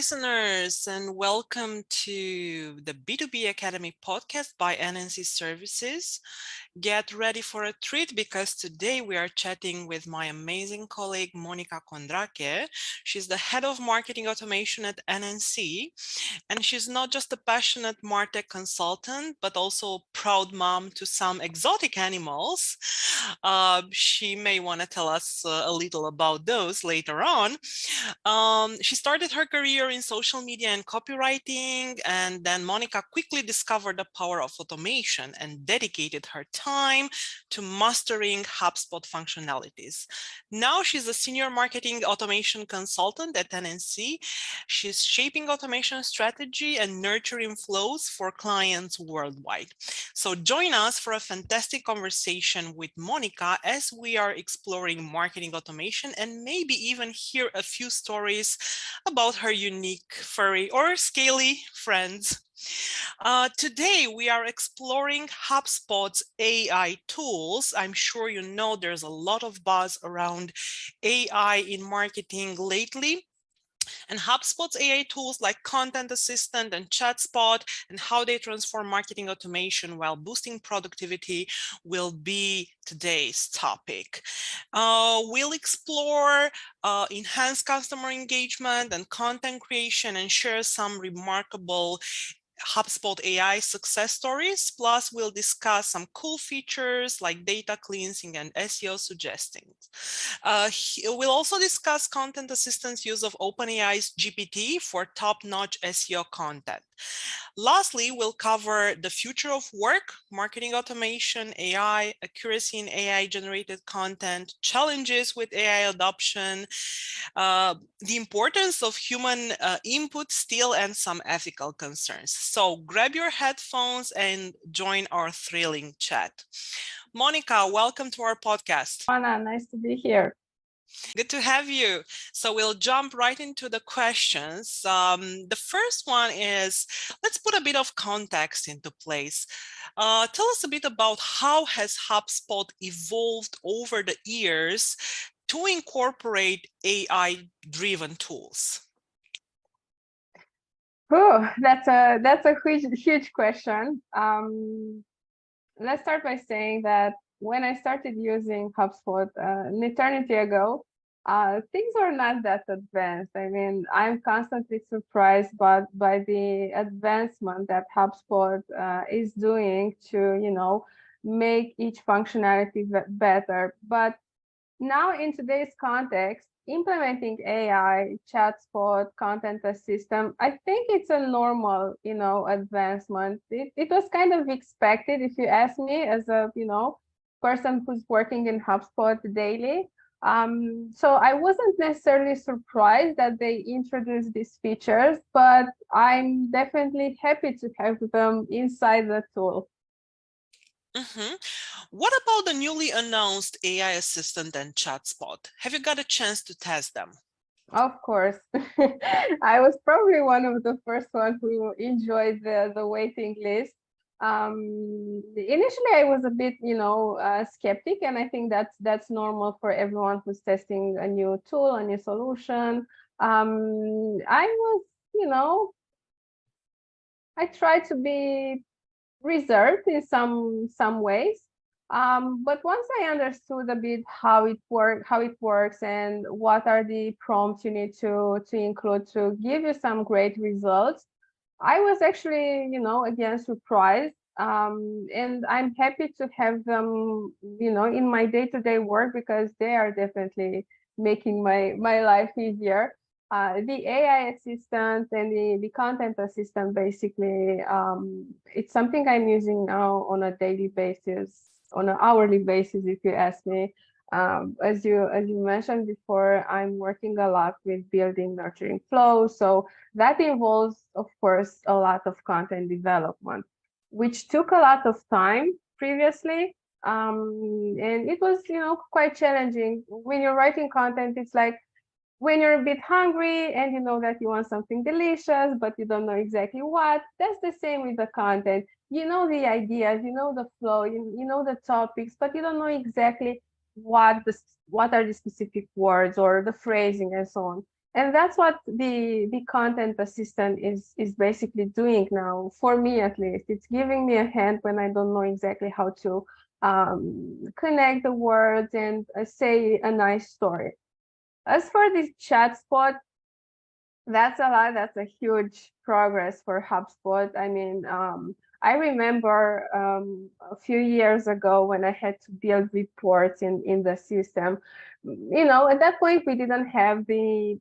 listeners, and welcome to the B2B Academy podcast by NNC Services. Get ready for a treat because today we are chatting with my amazing colleague, Monica Condrache. She's the head of marketing automation at NNC, and she's not just a passionate MarTech consultant, but also a proud mom to some exotic animals. She may want to tell us a little about those later on. She started her career in social media and copywriting, and then Monica quickly discovered the power of automation and dedicated her time to mastering HubSpot functionalities. Now she's a senior marketing automation consultant at NNC. She's shaping automation strategy and nurturing flows for clients worldwide. So join us for a fantastic conversation with Monica as we are exploring marketing automation and maybe even hear a few stories about her unique furry or scaly friends. Today, we are exploring HubSpot's AI tools. I'm sure you know there's a lot of buzz around AI in marketing lately. And HubSpot's AI tools like Content Assistant and ChatSpot and how they transform marketing automation while boosting productivity will be today's topic. We'll explore enhanced customer engagement and content creation and share some remarkable HubSpot AI success stories. Plus, we'll discuss some cool features like data cleansing and SEO suggestions. We'll also discuss Content Assistant's use of OpenAI's GPT for top-notch SEO content. Lastly, we'll cover the future of work, marketing automation, AI, accuracy in AI-generated content, challenges with AI adoption, the importance of human input still, and some ethical concerns. So grab your headphones and join our thrilling chat. Monica, welcome to our podcast. Anna, nice to be here. Good to have you. So we'll jump right into the questions. The first one is, let's put a bit of context into place. Tell us a bit about how has HubSpot evolved over the years to incorporate AI-driven tools? Oh, that's a huge question. Let's start by saying that when I started using HubSpot an eternity ago, things are not that advanced. I mean, I'm constantly surprised by the advancement that HubSpot is doing to, make each functionality better. But now in today's context, implementing AI, ChatSpot, Content Assistant, I think it's a normal, advancement. It was kind of expected, if you ask me, as a, person who's working in HubSpot daily. So I wasn't necessarily surprised that they introduced these features, but I'm definitely happy to have them inside the tool. Mm-hmm. What about the newly announced AI Assistant and ChatSpot? Have you got a chance to test them? Of course. I was probably one of the first ones who enjoyed the waiting list. Initially, I was a bit, skeptic, and I think that's normal for everyone who's testing a new tool, a new solution. I was, I tried to be reserved in some ways. But once I understood a bit how it works and what are the prompts you need to include to give you some great results, I was actually, again, surprised. And I'm happy to have them, in my day-to-day work because they are definitely making my life easier. The AI assistant and the content assistant, basically, it's something I'm using now on a daily basis, on an hourly basis, if you ask me. As you mentioned before, I'm working a lot with building, nurturing flow. So that involves, of course, a lot of content development, which took a lot of time previously. And it was, quite challenging. When you're writing content, it's like, when you're a bit hungry and you know that you want something delicious, but you don't know exactly what, that's the same with the content. You know the ideas, you know the flow, you know the topics, but you don't know exactly what are the specific words or the phrasing and so on. And that's what the content assistant is basically doing now, for me at least. It's giving me a hand when I don't know exactly how to connect the words and say a nice story. As for this chat spot, that's a lot. That's a huge progress for HubSpot. I mean, I remember a few years ago when I had to build reports in the system. You know, at that point we didn't have the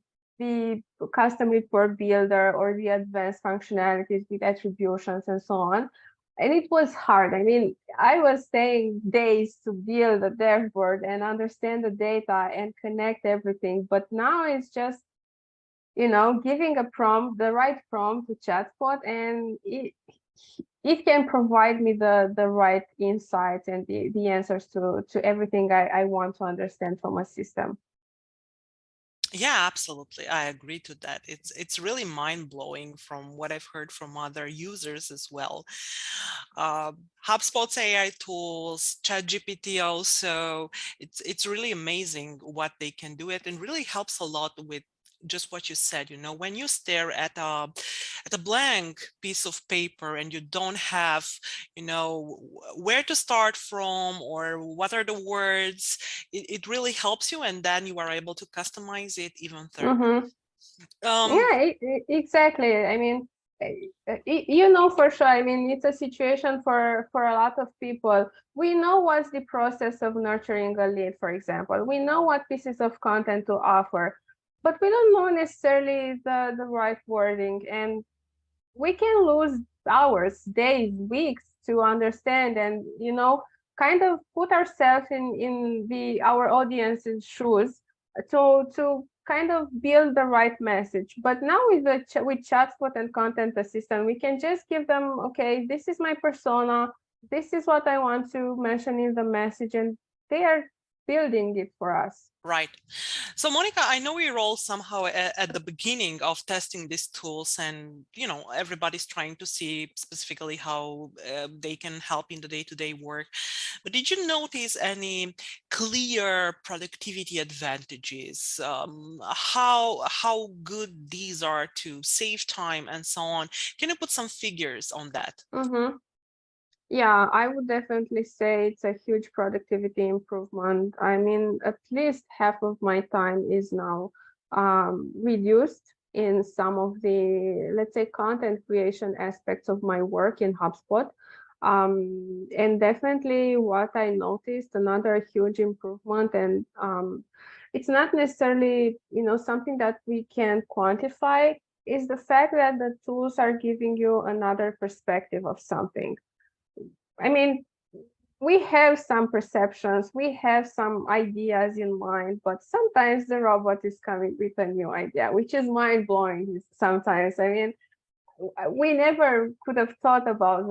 custom report builder or the advanced functionalities with attributions and so on. And it was hard. I mean, I was staying days to build a dashboard and understand the data and connect everything. But now it's just, you know, giving a prompt, the right prompt to chatbot, and it can provide me the right insights and the answers to everything I want to understand from a system. Yeah, absolutely. I agree to that. It's really mind-blowing from what I've heard from other users as well. HubSpot's AI tools, ChatGPT also, it's really amazing what they can do it, and really helps a lot with just what you said. You know, when you stare at a blank piece of paper and you don't have, you know, where to start from or what are the words, it really helps you, and then you are able to customize it even further. Mm-hmm. Um, Yeah, exactly. I mean, you know, for sure. I mean, it's a situation for a lot of people. We know what's the process of nurturing a lead, for example. We know what pieces of content to offer, but we don't know necessarily the right wording, and we can lose hours, days, weeks to understand and, you know, kind of put ourselves in the our audience's shoes to kind of build the right message. But now with with chatbot and content assistant, we can just give them, okay, this is my persona, this is what I want to mention in the message, and they are building it for us. Right. So Monica, I know we're all somehow at the beginning of testing these tools, and you know, everybody's trying to see specifically how they can help in the day-to-day work. But did you notice any clear productivity advantages? How good these are to save time and so on? Can you put some figures on that? Mm-hmm. Yeah, I would definitely say it's a huge productivity improvement. I mean, at least half of my time is now reduced in some of the, let's say, content creation aspects of my work in HubSpot. And definitely what I noticed, another huge improvement, and it's not necessarily, you know, something that we can quantify, is the fact that the tools are giving you another perspective of something. I mean, we have some perceptions, we have some ideas in mind, but sometimes the robot is coming with a new idea, which is mind blowing sometimes. I mean, we never could have thought about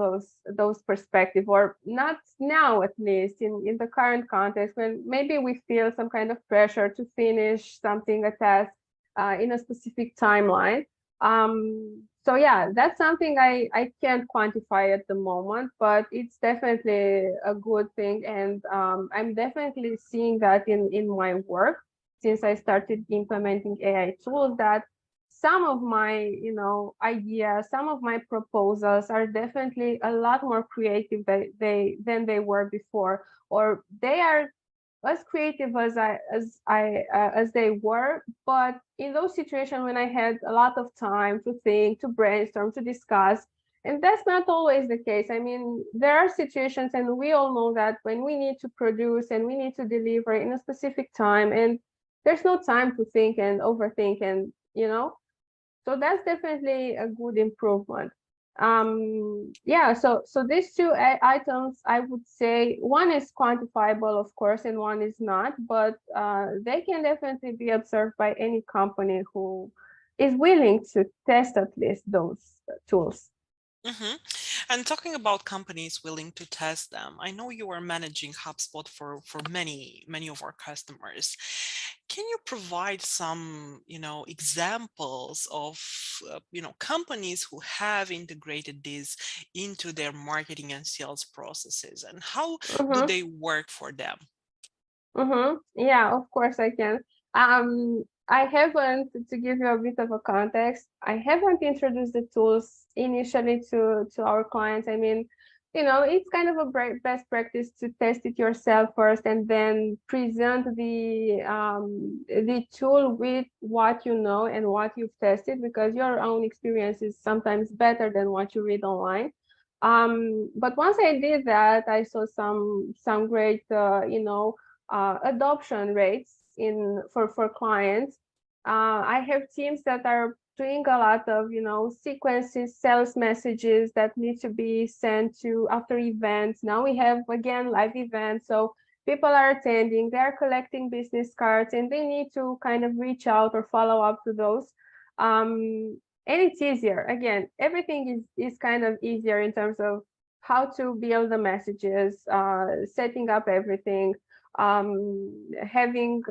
those perspectives, or not now, at least in the current context, when maybe we feel some kind of pressure to finish something, a task in a specific timeline. So yeah, that's something I can't quantify at the moment, but it's definitely a good thing, and I'm definitely seeing that in my work since I started implementing AI tools, that some of my, you know, ideas, some of my proposals are definitely a lot more creative than they were before, or they are as creative as they were. But in those situations when I had a lot of time to think, to brainstorm, to discuss, and that's not always the case. I mean, there are situations, and we all know that when we need to produce and we need to deliver in a specific time, and there's no time to think and overthink, and you know, so that's definitely a good improvement. Yeah, so these two items, I would say one is quantifiable, of course, and one is not, but they can definitely be observed by any company who is willing to test at least those tools. Mm-hmm. And talking about companies willing to test them, I know you are managing HubSpot for many of our customers. Can you provide some, you know, examples of, you know, companies who have integrated this into their marketing and sales processes, and how do Mm-hmm. they work for them? Mm-hmm. Yeah, of course I can. I haven't, to give you a bit of a context, I haven't introduced the tools initially to our clients. I mean, it's kind of a best practice to test it yourself first and then present the tool with what you know and what you've tested, because your own experience is sometimes better than what you read online. But once I did that, I saw some great adoption rates in for clients. I have teams that are doing a lot of, sequences, sales messages that need to be sent to after events. Now we have again live events, so people are attending, they're collecting business cards, and they need to kind of reach out or follow up to those. And it's easier. Again, everything is kind of easier in terms of how to build the messages, setting up everything, having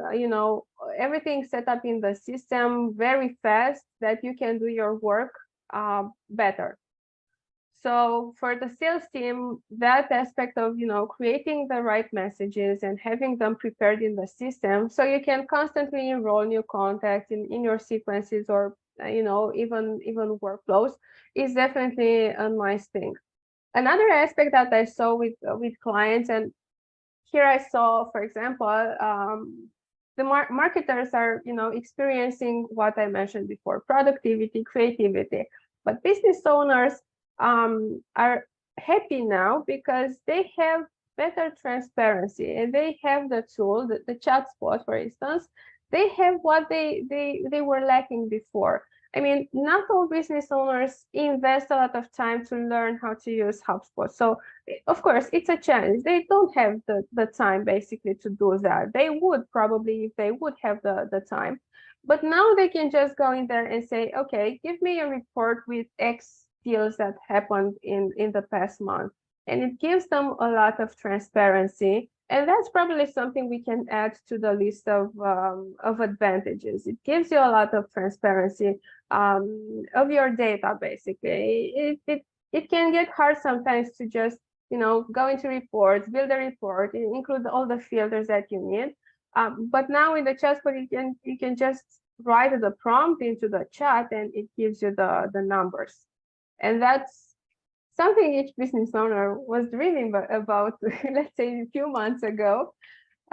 everything set up in the system very fast that you can do your work better. So for the sales team, that aspect of creating the right messages and having them prepared in the system, so you can constantly enroll new contacts in your sequences, or even workflows, is definitely a nice thing. Another aspect that I saw with clients, and here I saw, for example, the marketers are, experiencing what I mentioned before: productivity, creativity. But business owners are happy now because they have better transparency, and they have the tool, the ChatSpot, for instance. They have what they were lacking before. I mean, not all business owners invest a lot of time to learn how to use HubSpot. So of course, it's a challenge. They don't have the time basically to do that. They would probably, if they would have the time. But now they can just go in there and say, okay, give me a report with X deals that happened in the past month. And it gives them a lot of transparency. And that's probably something we can add to the list of advantages. It gives you a lot of transparency of your data, basically. It can get hard sometimes to just go into reports, build a report, include all the filters that you need. But now in the chatbot, you can just write the prompt into the chat, and it gives you the numbers. And that's something each business owner was dreaming about, let's say, a few months ago.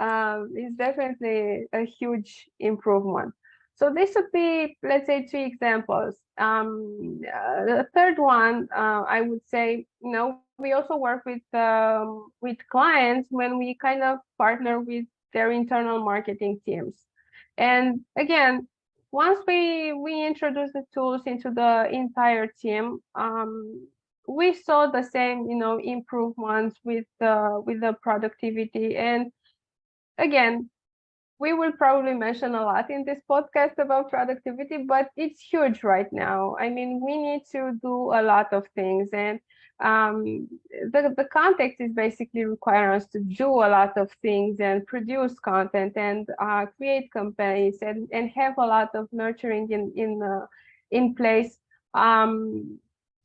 Is definitely a huge improvement. So this would be, let's say, 2 examples. The third one, I would say, we also work with clients when we kind of partner with their internal marketing teams. And again, once we introduce the tools into the entire team, we saw the same, improvements with the productivity. And again, we will probably mention a lot in this podcast about productivity, but it's huge right now. I mean, we need to do a lot of things, and the context is basically requiring us to do a lot of things and produce content and create campaigns and have a lot of nurturing in place.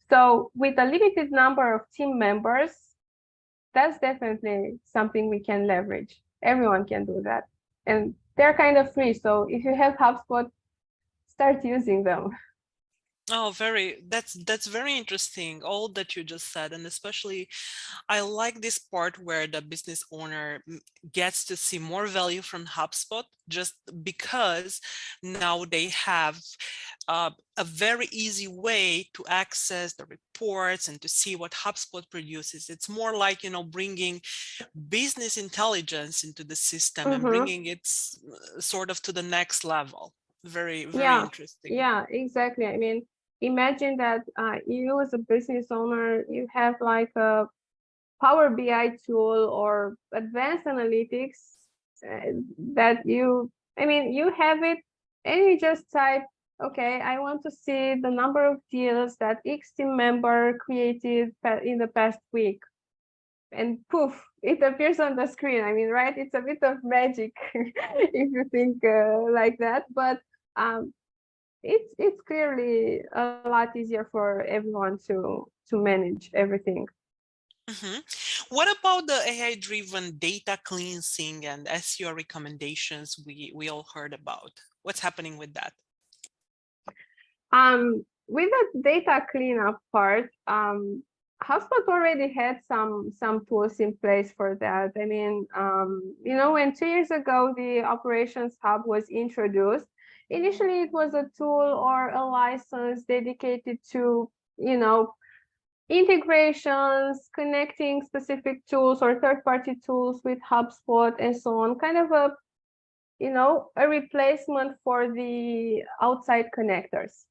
So with a limited number of team members, that's definitely something we can leverage. Everyone can do that. And they're kind of free. So if you have HubSpot, start using them. Oh, that's very interesting, all that you just said. And especially, I like this part where the business owner gets to see more value from HubSpot, just because now they have a very easy way to access the reports and to see what HubSpot produces. It's more like, bringing business intelligence into the system and bringing it sort of to the next level. Very, very interesting. Yeah, exactly. I mean, imagine that you as a business owner, you have like a Power BI tool or advanced analytics that you have it, and you just type, okay, I want to see the number of deals that X team member created in the past week. And poof, it appears on the screen. I mean, right? It's a bit of magic if you think like that. But it's clearly a lot easier for everyone to manage everything. What about the AI-driven data cleansing and SEO recommendations we all heard about? What's happening with that? With the data cleanup part, HubSpot already had some tools in place for that. I mean, when 2 years ago the Operations Hub was introduced, initially it was a tool or a license dedicated to, integrations, connecting specific tools or third-party tools with HubSpot and so on, kind of a replacement for the outside connectors.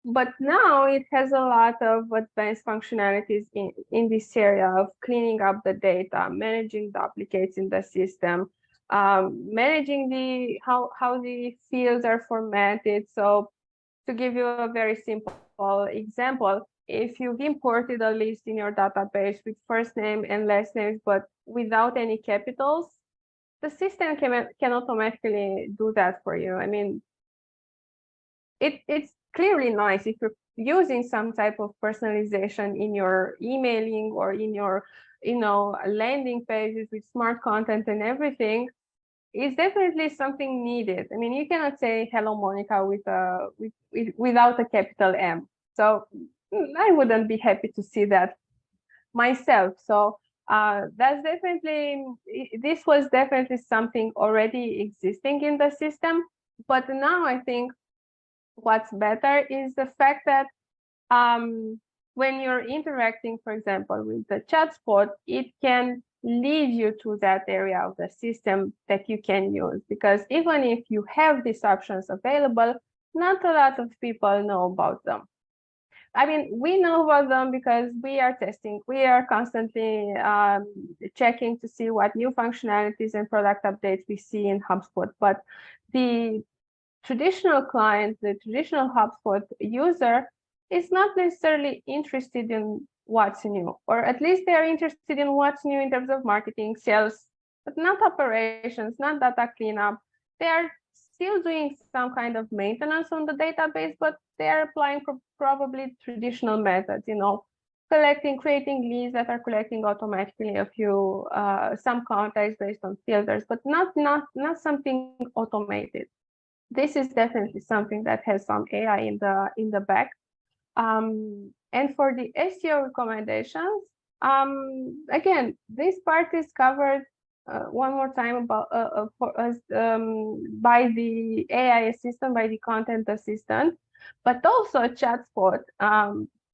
But now it has a lot of advanced functionalities in this area of cleaning up the data, managing duplicates in the system, managing how the fields are formatted. So to give you a very simple example, if you've imported a list in your database with first name and last names, but without any capitals, the system can automatically do that for you. I mean, it's clearly nice if you're using some type of personalization in your emailing or in your landing pages with smart content and everything. Is definitely something needed. I mean, you cannot say hello Monica without a capital M. So I wouldn't be happy to see that myself. So this was definitely something already existing in the system. But now I think what's better is the fact that when you're interacting, for example, with the ChatSpot, it can lead you to that area of the system that you can use. Because even if you have these options available, not a lot of people know about them. I mean, we know about them because we are testing. We are constantly checking to see what new functionalities and product updates we see in HubSpot. But the traditional client, the traditional HubSpot user, is not necessarily interested in what's new, or at least they are interested in what's new in terms of marketing, sales, but not operations, not data cleanup. They are still doing some kind of maintenance on the database, but they are applying probably traditional methods, creating leads that are collecting automatically some contacts based on filters, but not something automated. This is definitely something that has some AI in the back. And for the SEO recommendations, again, this part is covered one more time about for us by the AI assistant, by the content assistant, but also ChatSpot.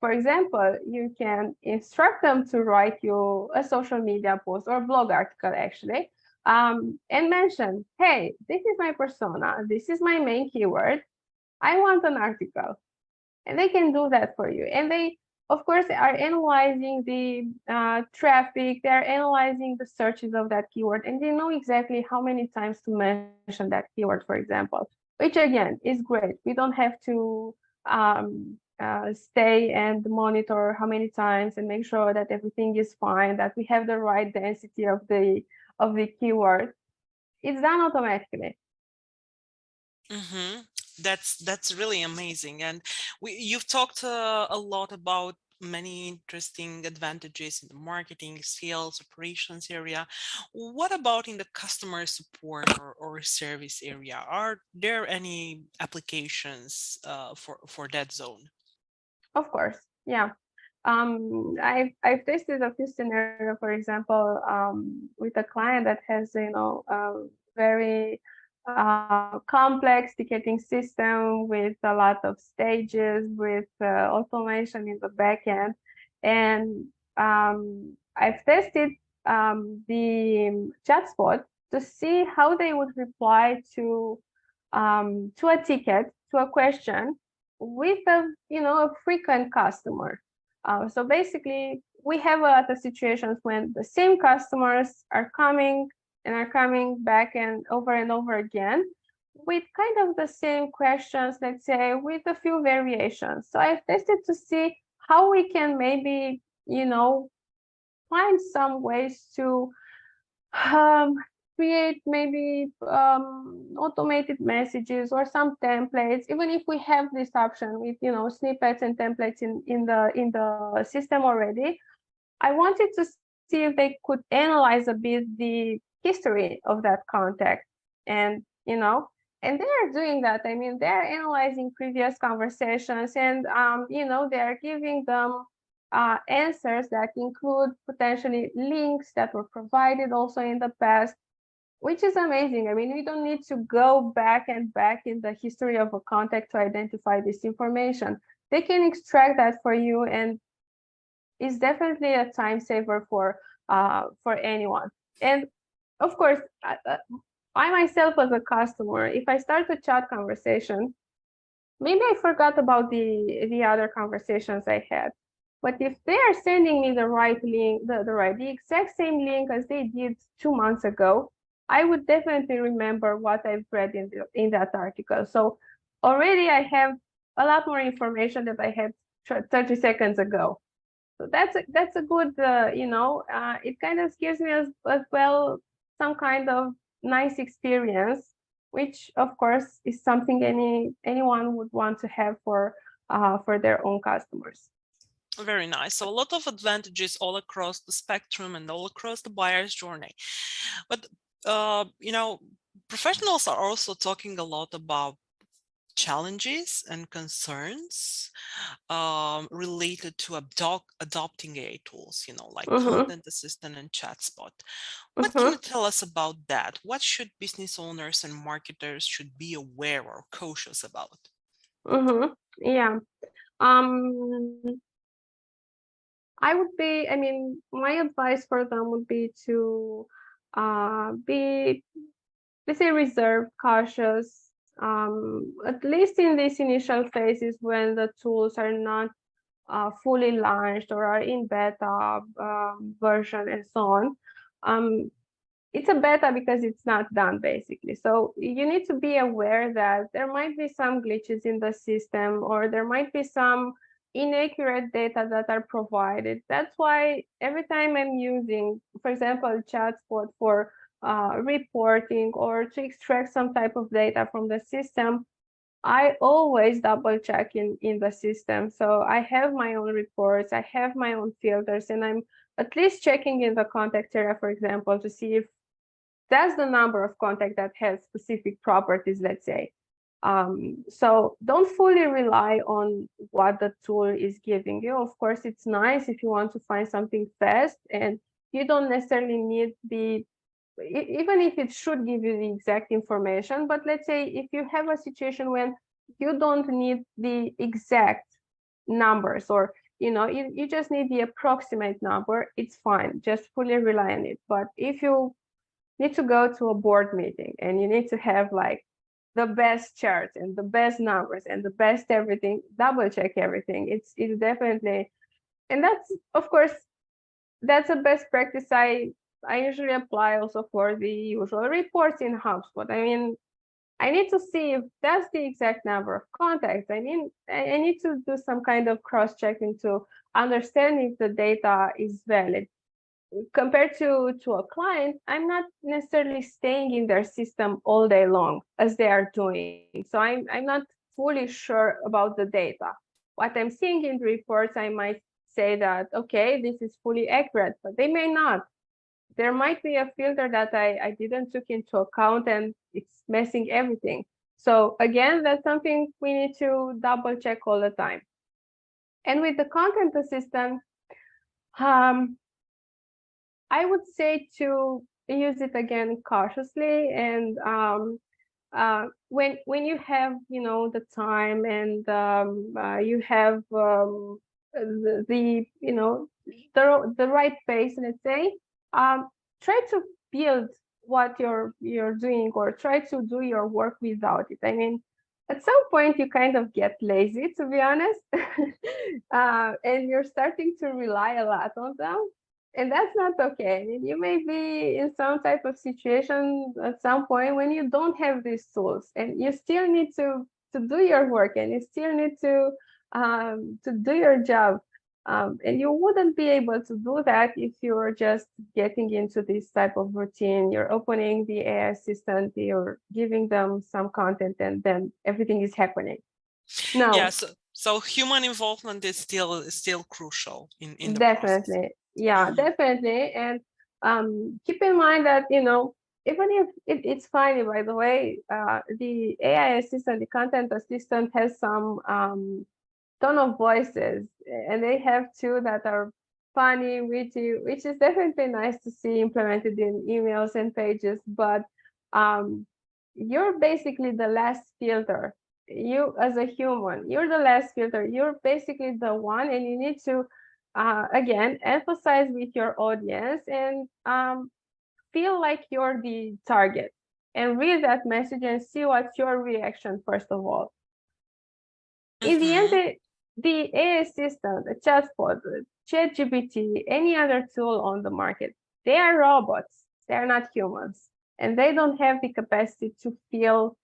For example, you can instruct them to write you a social media post or blog article, actually, and mention, hey, this is my persona, this is my main keyword, I want an article. And they can do that for you. And they, of course, are analyzing the traffic, they're analyzing the searches of that keyword, and they know exactly how many times to mention that keyword, for example, which again is great. We don't have to stay and monitor how many times and make sure that everything is fine, that we have the right density of the keyword. It's done automatically. That's really amazing, and you've talked a lot about many interesting advantages in the marketing, sales, operations area. What about in the customer support or service area? Are there any applications for that zone? Of course, yeah. I've tested a few scenarios, for example, with a client that has a very complex ticketing system with a lot of stages, with automation in the backend, and I've tested the ChatSpot to see how they would reply to a ticket, to a question with a frequent customer. So basically, we have a lot of situations when the same customers are coming back and over again with kind of the same questions, let's say, with a few variations. So I've tested to see how we can maybe, find some ways to create maybe automated messages or some templates, even if we have this option with snippets and templates in the system already. I wanted to see if they could analyze a bit the history of that contact. And, and they're doing that. I mean, they're analyzing previous conversations and, they're giving them answers that include potentially links that were provided also in the past, which is amazing. I mean, we don't need to go back and back in the history of a contact to identify this information. They can extract that for you, and it's definitely a time saver for anyone. And of course, I myself as a customer, if I start a chat conversation, maybe I forgot about the other conversations I had. But if they are sending me the right link, the exact same link as they did 2 months ago, I would definitely remember what I've read in that article. So already I have a lot more information that I had 30 seconds ago. So that's a good, it kind of gives me as well some kind of nice experience, which of course is something anyone would want to have for their own customers. Very nice. So a lot of advantages all across the spectrum and all across the buyer's journey. But professionals are also talking a lot about challenges and concerns related to adopting AI tools, like Content Assistant and ChatSpot. What can you tell us about that? What should business owners and marketers should be aware or cautious about? Yeah. My advice for them would be to be, let's say, reserved, cautious, at least in these initial phases when the tools are not fully launched or are in beta version and so on. It's a beta because it's not done, basically. So you need to be aware that there might be some glitches in the system, or there might be some inaccurate data that are provided. That's why every time I'm using, for example, ChatSpot for reporting or to extract some type of data from the system, I always double check in the system. So I have my own reports, I have my own filters, and I'm at least checking in the contact area, for example, to see if that's the number of contact that has specific properties, let's say. So don't fully rely on what the tool is giving you. Of course, it's nice if you want to find something fast, and you don't necessarily need even if it should give you the exact information. But let's say if you have a situation when you don't need the exact numbers, or you just need the approximate number, it's fine, just fully rely on it. But if you need to go to a board meeting and you need to have like the best charts and the best numbers and the best everything, double check everything. It's definitely, and that's, of course, that's a best practice I usually apply also for the usual reports in HubSpot. I mean, I need to see if that's the exact number of contacts. I mean, I need to do some kind of cross-checking to understand if the data is valid. Compared to a client, I'm not necessarily staying in their system all day long as they are doing. So I'm not fully sure about the data. What I'm seeing in the reports, I might say that, okay, this is fully accurate, but they may not. There might be a filter that I didn't took into account, and it's messing everything. So again, that's something we need to double check all the time. And with the Content Assistant, I would say to use it again cautiously, and when you have the time and you have the right pace, let's say, try to build what you're doing, or try to do your work without it. I mean, at some point you kind of get lazy, to be honest, and you're starting to rely a lot on them. And that's not okay. I mean, you may be in some type of situation at some point when you don't have these tools, and you still need to do your work, and you still need to do your job. And you wouldn't be able to do that if you're just getting into this type of routine. You're opening the AI assistant, you're giving them some content, and then everything is happening. No. Yeah, so human involvement is still crucial in the Definitely. process. Yeah, definitely. And keep in mind that, even if it's funny, by the way, the AI assistant, the content assistant has some tone of voices, and they have two that are funny, witty, which is definitely nice to see implemented in emails and pages. But um, you're basically the last filter. You, as a human, you're the last filter. You're basically the one, and you need to, again, emphasize with your audience and feel like you're the target and read that message and see what's your reaction, first of all. In the end, Mm-hmm. the AI assistant, the chatbot, ChatGPT, any other tool on the market, they are robots. They're not humans. And they don't have the capacity to feel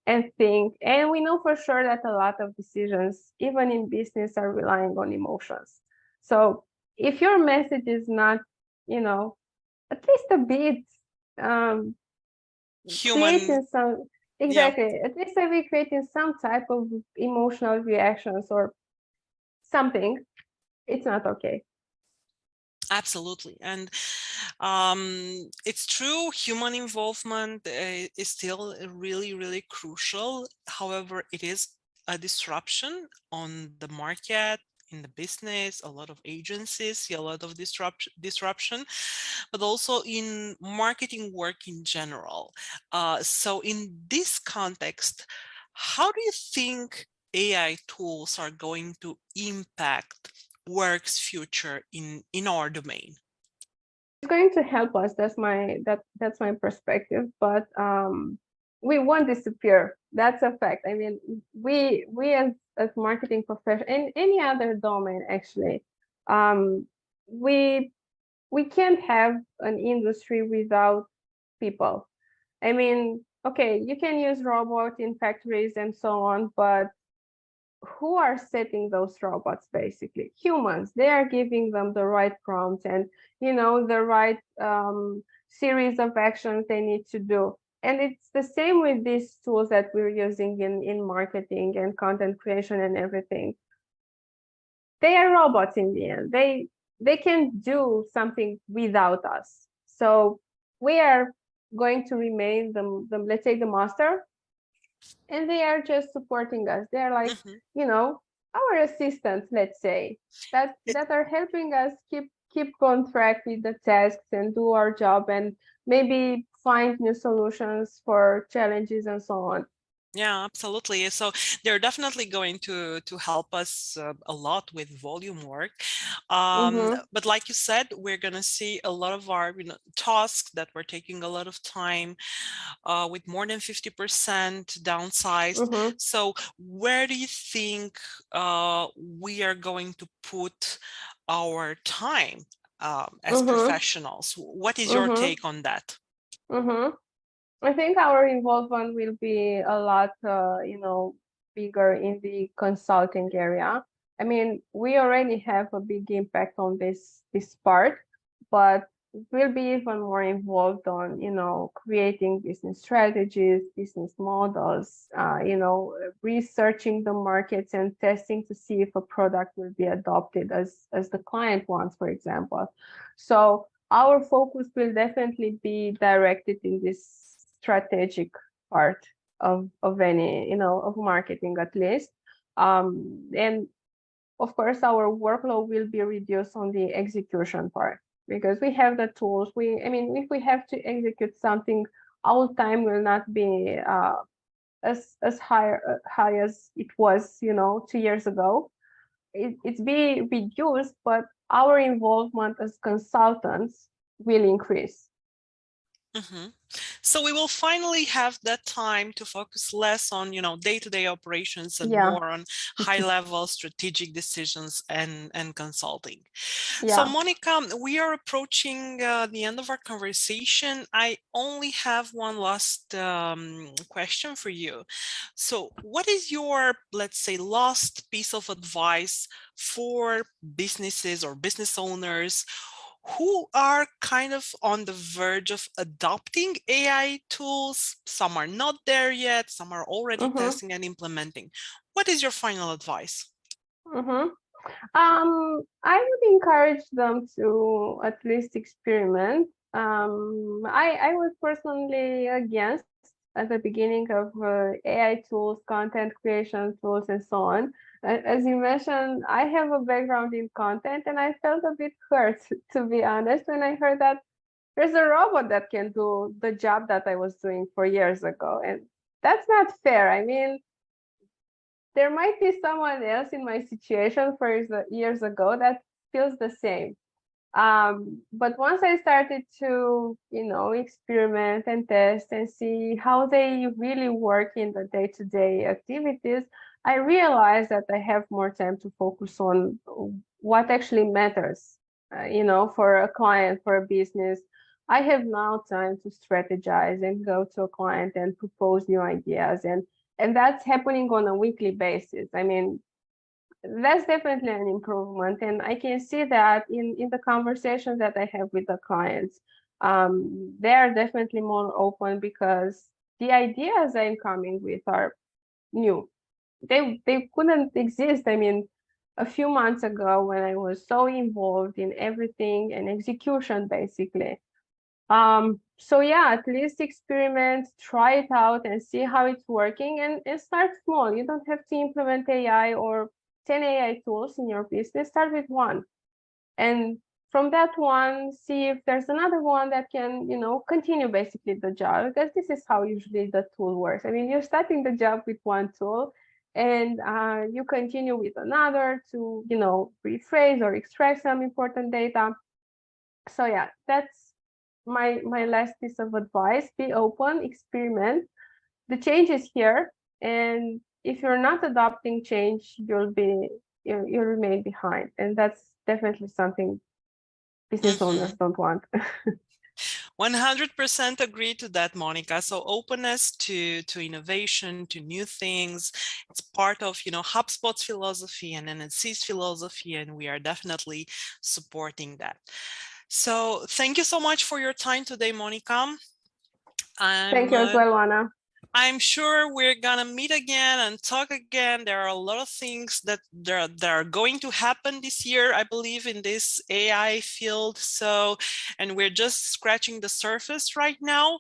and think. And we know for sure that a lot of decisions, even in business, are relying on emotions. So if your message is not, at least a bit um, Human. creating some, Yeah. exactly, at least I will creating some type of emotional reactions or something, it's not okay. Absolutely. And it's true, human involvement is still really, really crucial. However, it is a disruption on the market, in the business. A lot of agencies see a lot of disruption, but also in marketing work in general. So in this context, how do you think AI tools are going to impact work's future in our domain? It's going to help us. That's my perspective. But we won't disappear. That's a fact. I mean, we as marketing professionals in any other domain actually, um, we we can't have an industry without people. I mean, okay, you can use robots in factories and so on, but who are setting those robots? Basically humans. They are giving them the right prompts and the right series of actions they need to do. And it's the same with these tools that we're using in marketing and content creation and everything. They are robots in the end. They can do something without us. So we are going to remain the let's say the master, and they are just supporting us. They're like, Mhm. our assistants, let's say, that are helping us keep on track with the tasks and do our job and maybe find new solutions for challenges and so on. Yeah, absolutely. So they're definitely going to help us a lot with volume work. Mm-hmm. But like you said, we're going to see a lot of our tasks that were taking a lot of time with more than 50% downsized. Mm-hmm. So where do you think we are going to put our time as Mm-hmm. professionals? What is your Mm-hmm. take on that? Mm-hmm. I think our involvement will be a lot, bigger in the consulting area. I mean, we already have a big impact on this part, but we'll be even more involved on, creating business strategies, business models, researching the markets and testing to see if a product will be adopted as the client wants, for example. So our focus will definitely be directed in this strategic part of any of marketing at least, and of course our workload will be reduced on the execution part because we have the tools. I mean, if we have to execute something, our time will not be as high as it was 2 years ago. It's be reduced, but our involvement as consultants will increase. Mhm. So we will finally have that time to focus less on, day-to-day operations and Yeah. more on high-level strategic decisions and consulting. So Yeah. Monica, we are approaching the end of our conversation. I only have one last question for you. So what is your, let's say, last piece of advice for businesses or business owners who are kind of on the verge of adopting AI tools? Some are not there yet, some are already Mm-hmm. testing and implementing. What is your final advice? Mm-hmm. I would encourage them to at least experiment. I was personally against at the beginning of AI tools, content creation tools, and so on. As you mentioned, I have a background in content, and I felt a bit hurt, to be honest, when I heard that there's a robot that can do the job that I was doing 4 years ago. And that's not fair. I mean, there might be someone else in my situation 4 years ago that feels the same. But once I started to, experiment and test and see how they really work in the day-to-day activities, I realized that I have more time to focus on what actually matters, for a client, for a business. I have now time to strategize and go to a client and propose new ideas, and that's happening on a weekly basis. I mean, that's definitely an improvement, and I can see that in the conversations that I have with the clients. They are definitely more open because the ideas I'm coming with are new. They couldn't exist. I mean, a few months ago when I was so involved in everything and execution basically. So yeah, at least experiment, try it out and see how it's working, and start small. You don't have to implement AI or 10 AI tools in your business. Start with one. And from that one, see if there's another one that can, continue basically the job, because this is how usually the tool works. I mean, you're starting the job with one tool and you continue with another to, rephrase or extract some important data. So yeah, that's my last piece of advice. Be open, experiment. The change is here, and if you're not adopting change, you'll remain behind, and that's definitely something business owners don't want. 100% agree to that, Monica. So openness to innovation, to new things, it's part of, HubSpot's philosophy and NNC's philosophy, and we are definitely supporting that. So thank you so much for your time today, Monica. Thank you as well, Anna. I'm sure we're gonna meet again and talk again. There are a lot of things that are going to happen this year, I believe, in this AI field. So, and we're just scratching the surface right now.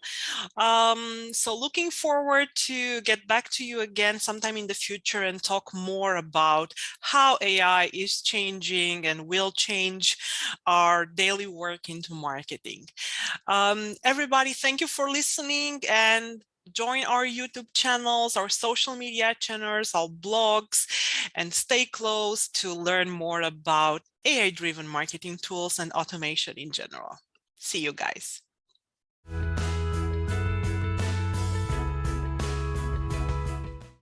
So looking forward to get back to you again sometime in the future and talk more about how AI is changing and will change our daily work into marketing. Everybody, thank you for listening, and join our YouTube channels, our social media channels, our blogs, and stay close to learn more about AI-driven marketing tools and automation in general. See you guys.